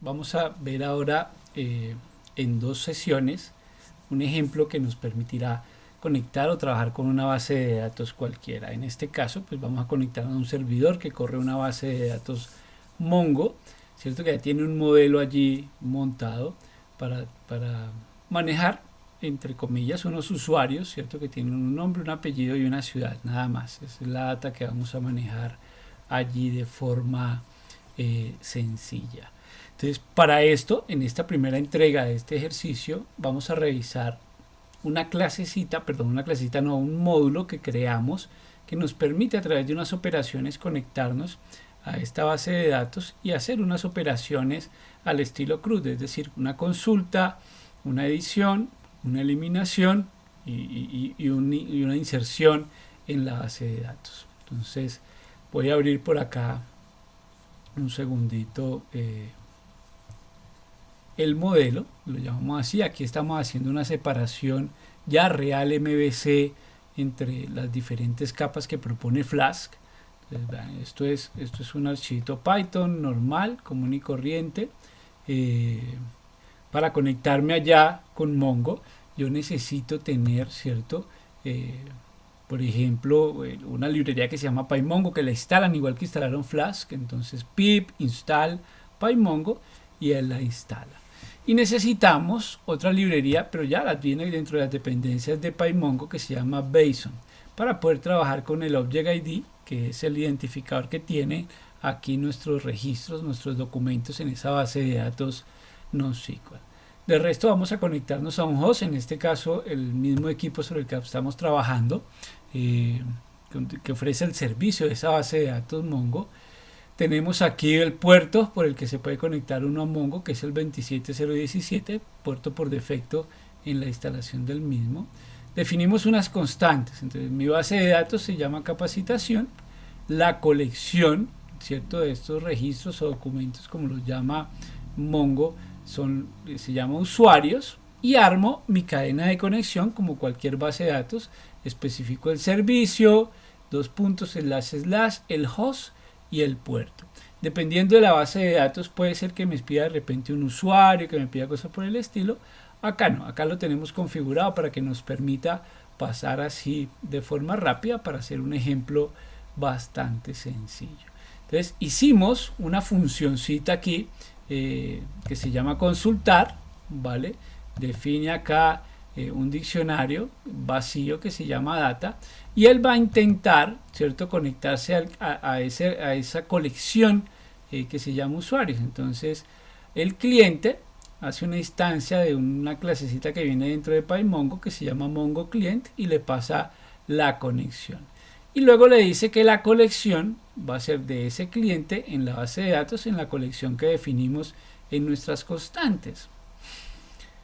vamos a ver ahora en dos sesiones un ejemplo que nos permitirá conectar o trabajar con una base de datos cualquiera. En este caso, pues vamos a conectar a un servidor que corre una base de datos Mongo, cierto, que ya tiene un modelo allí montado para manejar, entre comillas, unos usuarios, cierto, que tienen un nombre, un apellido y una ciudad, nada más. Esa es la data que vamos a manejar allí de forma sencilla. Entonces, para esto, en esta primera entrega de este ejercicio, vamos a revisar una clasecita, no, un módulo que creamos que nos permite a través de unas operaciones conectarnos a esta base de datos y hacer unas operaciones al estilo CRUD, es decir, una consulta, una edición, una eliminación y una inserción en la base de datos. Entonces, voy a abrir por acá un segundito el modelo, lo llamamos así. Aquí estamos haciendo una separación ya real MVC entre las diferentes capas que propone Flask. Entonces, vean, esto es un archivito Python normal, común y corriente. Para conectarme allá con Mongo, yo necesito tener, ¿cierto? Por ejemplo, una librería que se llama PyMongo, que la instalan igual que instalaron Flask. Entonces pip install PyMongo y él la instala. Y necesitamos otra librería, pero ya la viene dentro de las dependencias de PyMongo, que se llama Bison, para poder trabajar con el Object ID, que es el identificador que tiene aquí nuestros registros, nuestros documentos en esa base de datos NoSQL. De resto vamos a conectarnos a un host, en este caso el mismo equipo sobre el que estamos trabajando, que ofrece el servicio de esa base de datos Mongo. Tenemos aquí el puerto por el que se puede conectar uno a Mongo, que es el 27017, puerto por defecto en la instalación del mismo. Definimos unas constantes, entonces mi base de datos se llama capacitación, la colección, ¿cierto?, de estos registros o documentos, como los llama Mongo, se llama usuarios, y armo mi cadena de conexión como cualquier base de datos. Especifico el servicio, // el host y el puerto. Dependiendo de la base de datos, puede ser que me pida de repente un usuario, que me pida cosas por el estilo. Acá no, acá lo tenemos configurado para que nos permita pasar así de forma rápida para hacer un ejemplo bastante sencillo. Entonces hicimos una funcioncita aquí que se llama consultar, ¿vale? Define acá un diccionario vacío que se llama data, y él va a intentar, ¿cierto?, conectarse a esa colección que se llama usuarios. Entonces el cliente hace una instancia de una clasecita que viene dentro de PyMongo que se llama Mongo Client y le pasa la conexión. Y luego le dice que la colección va a ser de ese cliente en la base de datos, en la colección que definimos en nuestras constantes.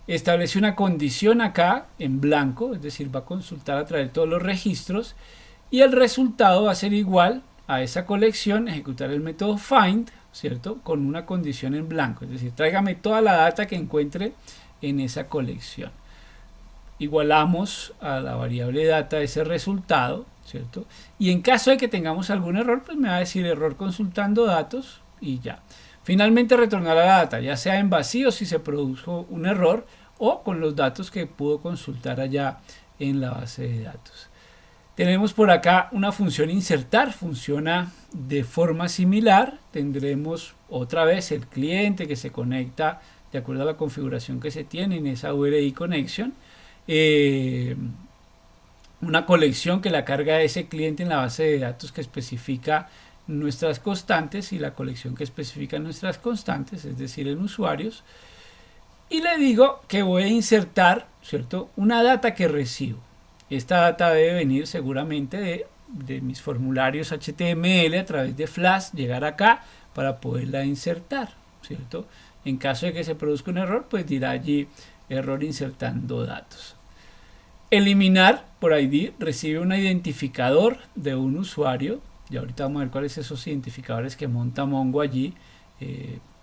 Establece una condición acá en blanco, es decir, va a consultar a través de todos los registros, y el resultado va a ser igual a esa colección, ejecutar el método find, ¿cierto?, con una condición en blanco, es decir, tráigame toda la data que encuentre en esa colección. Igualamos a la variable data ese resultado, ¿cierto? Y en caso de que tengamos algún error, pues me va a decir error consultando datos y ya. Finalmente retornará la data, ya sea en vacío si se produjo un error o con los datos que pudo consultar allá en la base de datos. Tenemos por acá una función insertar, funciona de forma similar. Tendremos otra vez el cliente que se conecta de acuerdo a la configuración que se tiene en esa URI connection. Una colección que la carga de ese cliente en la base de datos que especifica nuestras constantes y la colección que especifica nuestras constantes, es decir, en usuarios. Y le digo que voy a insertar, ¿cierto?, una data que recibo. Esta data debe venir seguramente de mis formularios HTML a través de Flask, llegar acá para poderla insertar, ¿cierto? En caso de que se produzca un error, pues dirá allí error insertando datos. Eliminar por ID recibe un identificador de un usuario, y ahorita vamos a ver cuáles son esos identificadores que monta Mongo allí.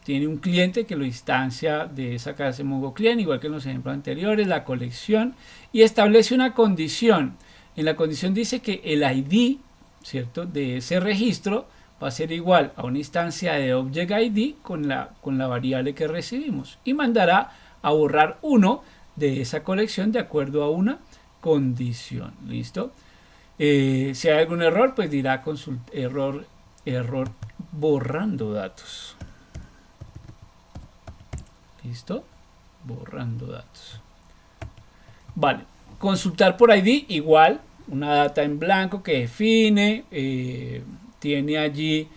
Tiene un cliente que lo instancia de esa clase Mongo Client, igual que en los ejemplos anteriores, la colección, y establece una condición. En la condición dice que el ID, ¿cierto?, de ese registro va a ser igual a una instancia de Object ID con la variable que recibimos y mandará a borrar uno de esa colección de acuerdo a una condición. ¿Listo? Si hay algún error, pues dirá error borrando datos. ¿Listo? Borrando datos. Vale. Consultar por ID, igual, una data en blanco que define, tiene allí,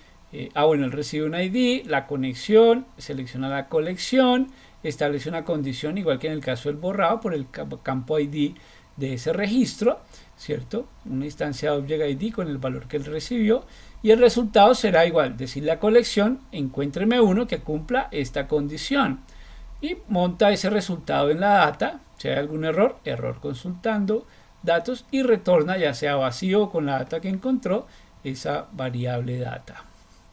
bueno, él recibe un ID, la conexión, selecciona la colección, establece una condición, igual que en el caso del borrado, por el campo ID de ese registro, ¿cierto? Una instancia de Object ID con el valor que él recibió, y el resultado será igual, decirle a colección, encuéntreme uno que cumpla esta condición, y monta ese resultado en la data. Si hay algún error, error consultando datos, y retorna ya sea vacío con la data que encontró esa variable data.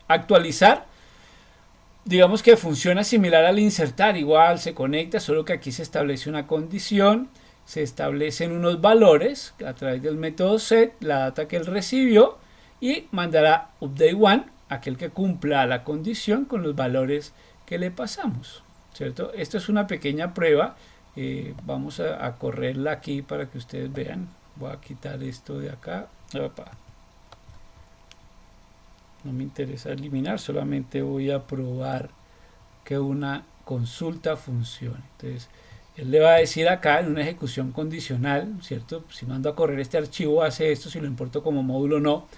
Actualizar, digamos que funciona similar al insertar, igual se conecta, solo que aquí se establece una condición, se establecen unos valores a través del método set, la data que él recibió, y mandará update one, aquel que cumpla la condición con los valores que le pasamos, ¿cierto? Esto es una pequeña prueba. Vamos a correrla aquí para que ustedes vean. Voy a quitar esto de acá. Opa. No me interesa eliminar, solamente voy a probar que una consulta funcione. Entonces, él le va a decir acá en una ejecución condicional, ¿cierto? Si mando a correr este archivo, hace esto, si lo importo como módulo no,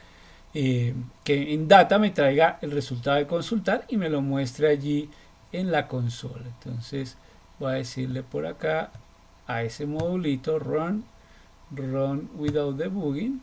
que en data me traiga el resultado de consultar y me lo muestre allí en la consola. Entonces, voy a decirle por acá a ese modulito run without debugging,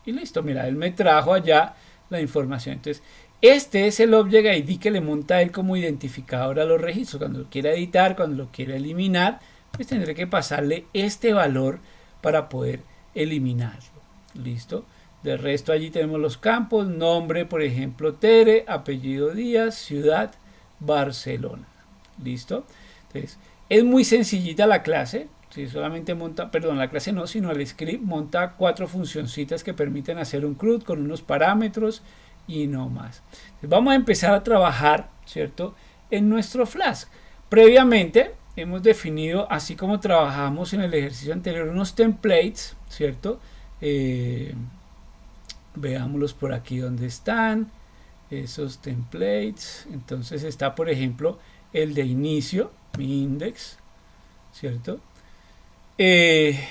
y listo. Mira, él me trajo allá la información. Entonces, este es el Object ID que le monta él como identificador a los registros. Cuando lo quiera editar, cuando lo quiera eliminar, pues tendré que pasarle este valor para poder eliminarlo. Listo. De resto, allí tenemos los campos: nombre, por ejemplo, Tere; apellido Díaz; ciudad Barcelona. Listo. Entonces, es muy sencillita la clase. Si solamente monta, perdón, la clase no, sino el script monta 4 funcioncitas que permiten hacer un CRUD con unos parámetros y no más. Entonces, vamos a empezar a trabajar, ¿cierto?, en nuestro Flask. Previamente hemos definido, así como trabajamos en el ejercicio anterior, unos templates, ¿cierto? Veámoslos por aquí donde están esos templates. Entonces está, por ejemplo, el de inicio, mi index, ¿cierto? Que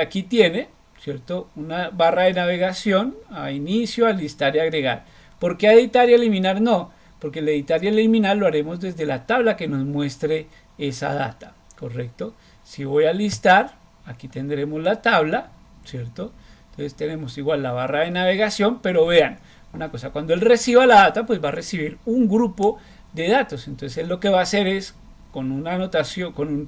aquí tiene, ¿cierto?, una barra de navegación a inicio, a listar y agregar. ¿Por qué a editar y eliminar no? Porque el editar y eliminar lo haremos desde la tabla que nos muestre esa data, ¿correcto? Si voy a listar, aquí tendremos la tabla, ¿cierto? Entonces tenemos igual la barra de navegación, pero vean una cosa: cuando él reciba la data, pues va a recibir un grupo de datos. Entonces él lo que va a hacer es, con una anotación, con un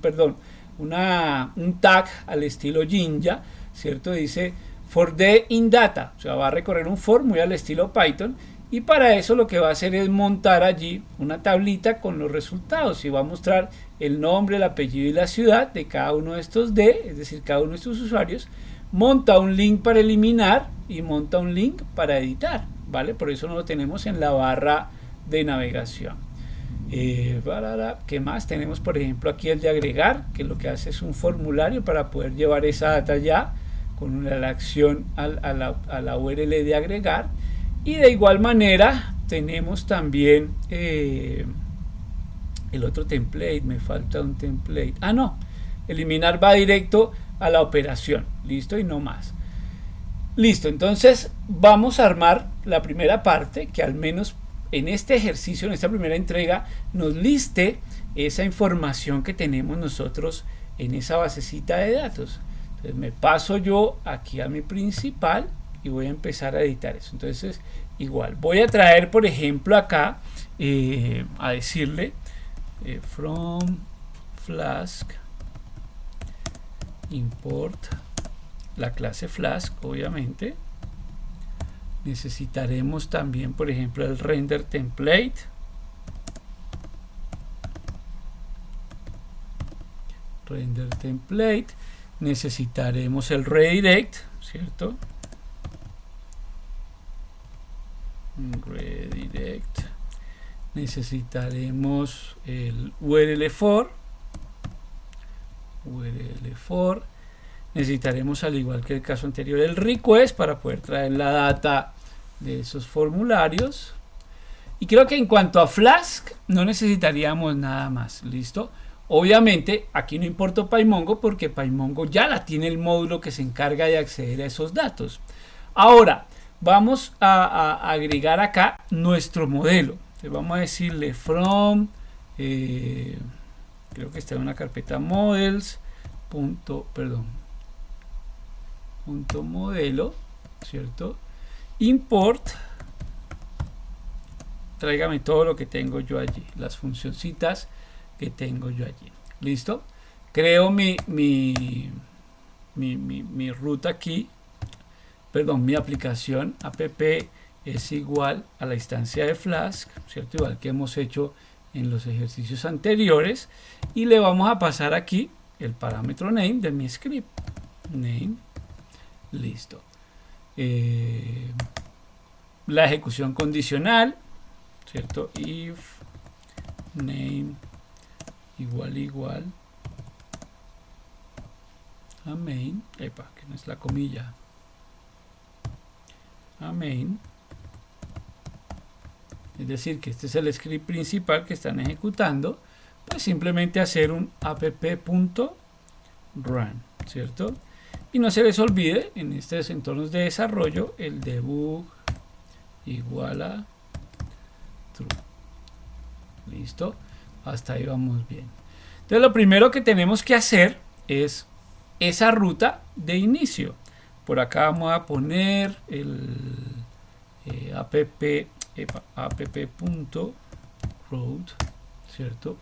tag al estilo Jinja, ¿cierto? Dice for the in data, o sea, va a recorrer un for muy al estilo Python, y para eso lo que va a hacer es montar allí una tablita con los resultados, y va a mostrar el nombre, el apellido y la ciudad de cada uno de estos es decir, cada uno de estos usuarios. Monta un link para eliminar y monta un link para editar, ¿vale? Por eso no lo tenemos en la barra de navegación. ¿Qué más? Tenemos, por ejemplo, aquí el de agregar, que lo que hace es un formulario para poder llevar esa data ya con la acción a la URL de agregar. Y de igual manera tenemos también el otro template. Me falta un template. Ah, no. Eliminar va directo a la operación. Listo, y no más. Listo, entonces vamos a armar la primera parte, que al menos en este ejercicio, en esta primera entrega, nos liste esa información que tenemos nosotros en esa basecita de datos. Entonces me paso yo aquí a mi principal y voy a empezar a editar eso. Entonces igual voy a traer, por ejemplo, acá a decirle from Flask import la clase Flask. Obviamente necesitaremos también, por ejemplo, el render template, necesitaremos el redirect, ¿cierto? redirect. Necesitaremos el URL for. Necesitaremos, al igual que el caso anterior, el request para poder traer la data de esos formularios. Y creo que en cuanto a Flask no necesitaríamos nada más. ¿Listo? Obviamente aquí no importa PyMongo porque PyMongo ya la tiene el módulo que se encarga de acceder a esos datos. Ahora vamos a agregar acá nuestro modelo. Entonces vamos a decirle from, creo que está en una carpeta models, punto modelo, ¿cierto? Import, tráigame todo lo que tengo yo allí, las funcioncitas que tengo yo allí. ¿Listo? Creo mi ruta aquí, perdón, mi aplicación app es igual a la instancia de Flask, ¿cierto? Igual que hemos hecho en los ejercicios anteriores, y le vamos a pasar aquí el parámetro name de mi script. Name, listo. La ejecución condicional, ¿cierto? If name igual a main, epa, que no es la comilla, a main. Es decir, que este es el script principal que están ejecutando, pues simplemente hacer un app.run, ¿cierto? Y no se les olvide en estos entornos de desarrollo el debug igual a true. Listo, hasta ahí vamos bien. Entonces lo primero que tenemos que hacer es esa ruta de inicio. Por acá vamos a poner el app.route, ¿cierto?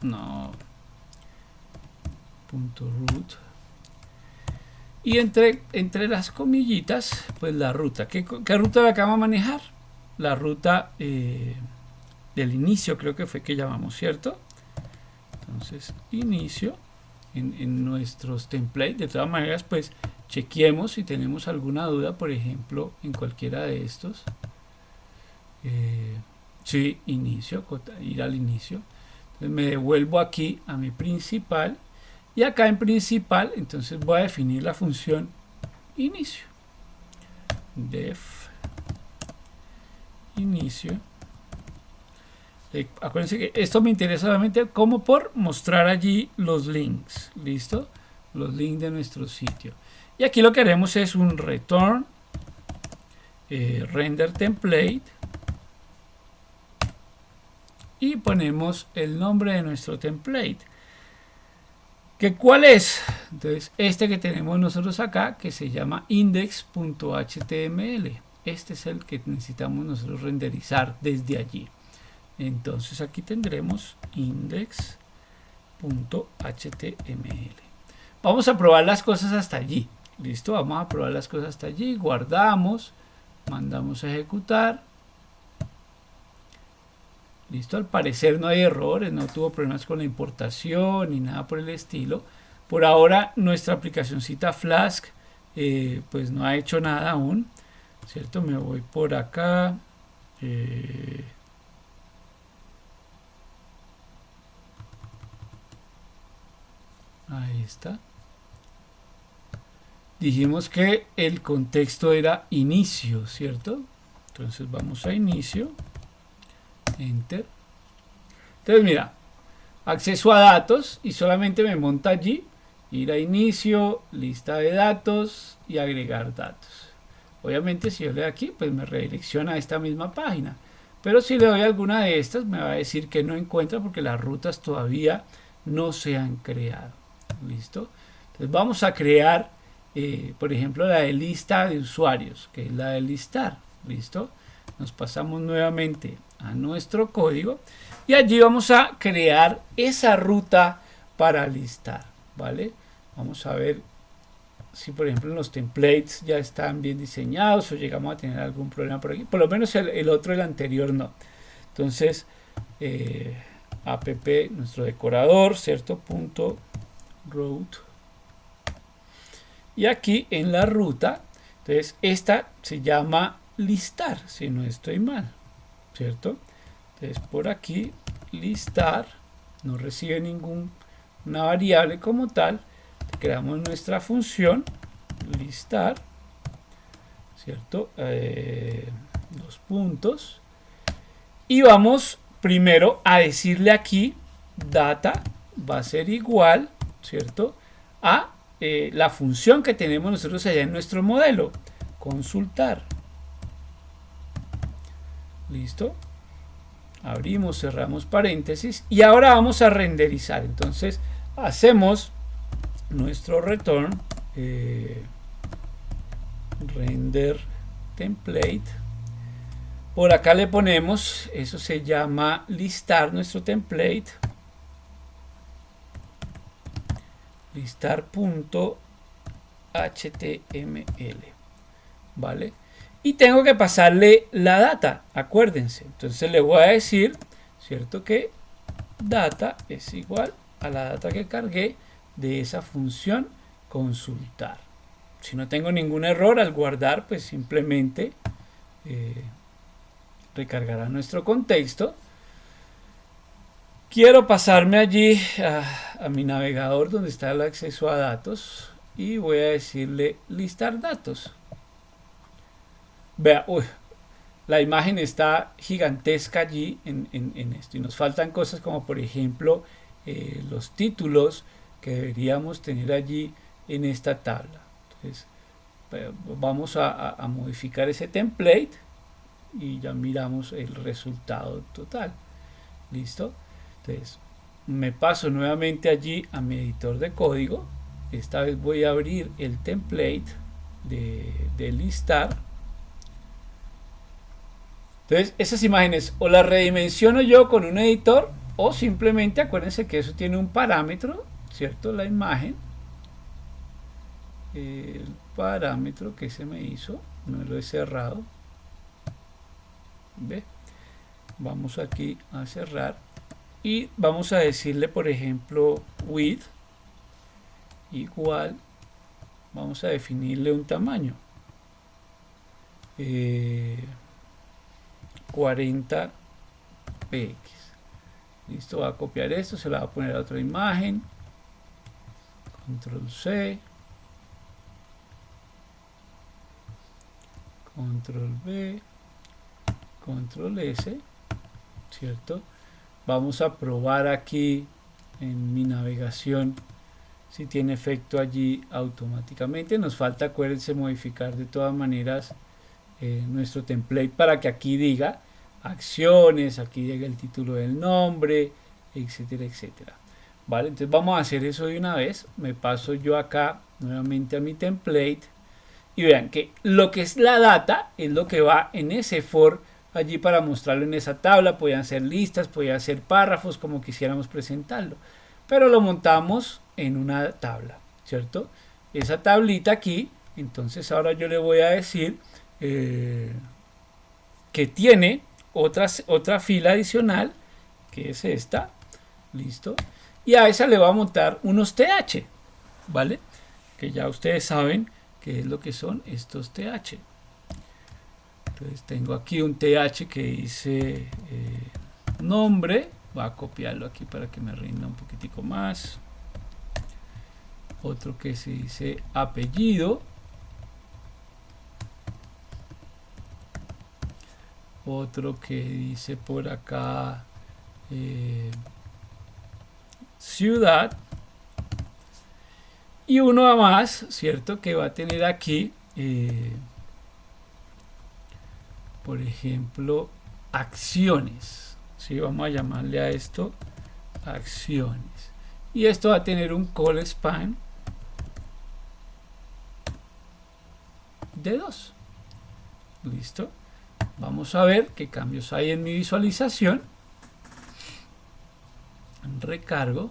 No, .route. Y entre las comillitas, pues la ruta. ¿Qué ruta la acabamos a manejar? La ruta del inicio, creo que fue que llamamos, ¿cierto? Entonces, inicio en nuestros templates. De todas maneras, pues chequeemos si tenemos alguna duda, por ejemplo, en cualquiera de estos. Sí, inicio, ir al inicio. Entonces me devuelvo aquí a mi principal. Y acá en principal, entonces voy a definir la función inicio. Def inicio. Acuérdense que esto me interesa solamente como por mostrar allí los links. ¿Listo? Los links de nuestro sitio. Y aquí lo que haremos es un return render template. Y ponemos el nombre de nuestro template. ¿Cuál es? Entonces, este que tenemos nosotros acá, que se llama index.html. Este es el que necesitamos nosotros renderizar desde allí. Entonces, aquí tendremos index.html. Vamos a probar las cosas hasta allí. ¿Listo? Vamos a probar las cosas hasta allí. Guardamos. Mandamos a ejecutar. Listo, al parecer no hay errores, no tuvo problemas con la importación ni nada por el estilo. Por ahora nuestra aplicacioncita Flask pues no ha hecho nada aún, ¿cierto? Me voy por acá. Ahí está. Dijimos que el contexto era inicio, ¿cierto? Entonces vamos a inicio. Enter. Entonces mira, acceso a datos y solamente me monta allí, ir a inicio, lista de datos y agregar datos. Obviamente si yo le doy aquí, pues me redirecciona a esta misma página, pero si le doy alguna de estas me va a decir que no encuentra porque las rutas todavía no se han creado. ¿Listo? Entonces vamos a crear por ejemplo la de lista de usuarios, que es la de listar. ¿Listo? Nos pasamos nuevamente a nuestro código y allí vamos a crear esa ruta para listar, ¿vale? Vamos a ver si por ejemplo los templates ya están bien diseñados o llegamos a tener algún problema por aquí. Por lo menos el otro, el anterior, no. Entonces app, nuestro decorador, ¿cierto? .route. Y aquí en la ruta, entonces esta se llama listar, si no estoy mal, ¿cierto? Entonces por aquí listar no recibe ninguna variable como tal. Creamos nuestra función listar, ¿cierto? Dos puntos, y vamos primero a decirle aquí data va a ser igual, ¿cierto?, a la función que tenemos nosotros allá en nuestro modelo, consultar. Listo, abrimos, cerramos paréntesis, y ahora vamos a renderizar. Entonces hacemos nuestro return render template. Por acá le ponemos, eso se llama listar, nuestro template, listar.html, ¿vale? Y tengo que pasarle la data, acuérdense. Entonces le voy a decir, ¿cierto?, que data es igual a la data que cargué de esa función consultar. Si no tengo ningún error al guardar, pues simplemente recargará nuestro contexto. Quiero pasarme allí a mi navegador donde está el acceso a datos y voy a decirle listar datos. Vea, la imagen está gigantesca allí en esto, y nos faltan cosas como por ejemplo los títulos que deberíamos tener allí en esta tabla. Entonces vamos a modificar ese template y ya miramos el resultado total. Listo. Entonces me paso nuevamente allí a mi editor de código. Esta vez voy a abrir el template de listar. Entonces esas imágenes o las redimensiono yo con un editor, o simplemente acuérdense que eso tiene un parámetro, ¿cierto? La imagen, el parámetro que se me hizo, no lo he cerrado. ¿Ve? Vamos aquí a cerrar y vamos a decirle, por ejemplo, width igual, vamos a definirle un tamaño 40 px. Listo, va a copiar esto, se la va a poner a otra imagen, control C, control V, control S, ¿cierto? Vamos a probar aquí en mi navegación si tiene efecto allí automáticamente. Nos falta, acuérdense, modificar de todas maneras nuestro template para que aquí diga acciones, aquí diga el título del nombre, etcétera, etcétera. Vale, entonces vamos a hacer eso de una vez. Me paso yo acá nuevamente a mi template y vean que lo que es la data es lo que va en ese for allí para mostrarlo en esa tabla. Podían ser listas, podían ser párrafos, como quisiéramos presentarlo, pero lo montamos en una tabla, ¿cierto? Esa tablita aquí, entonces ahora yo le voy a decir que tiene otra fila adicional, que es esta, listo, y a esa le va a montar unos th, ¿vale? Que ya ustedes saben qué es lo que son estos th. Entonces tengo aquí un th que dice nombre, voy a copiarlo aquí para que me rinda un poquitico más. Otro que se dice apellido. Otro que dice por acá ciudad. Y uno más, ¿cierto? Que va a tener aquí, por ejemplo, acciones. ¿Sí? Vamos a llamarle a esto acciones. Y esto va a tener un call span de 2. Listo. Vamos a ver qué cambios hay en mi visualización. Recargo.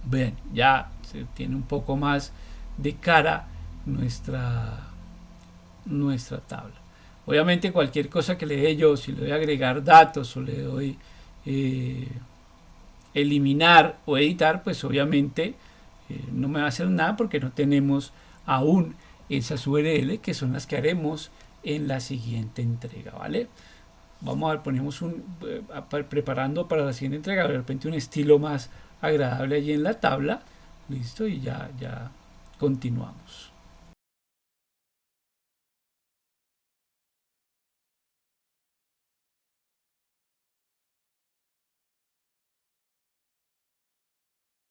Ven, ya se tiene un poco más de cara nuestra tabla. Obviamente cualquier cosa que le dé yo, si le doy a agregar datos o le doy eliminar o editar, pues obviamente no me va a hacer nada porque no tenemos aún esas URL que son las que haremos en la siguiente entrega, ¿vale? Vamos a ver, ponemos preparando para la siguiente entrega, de repente un estilo más agradable allí en la tabla, listo, y ya continuamos.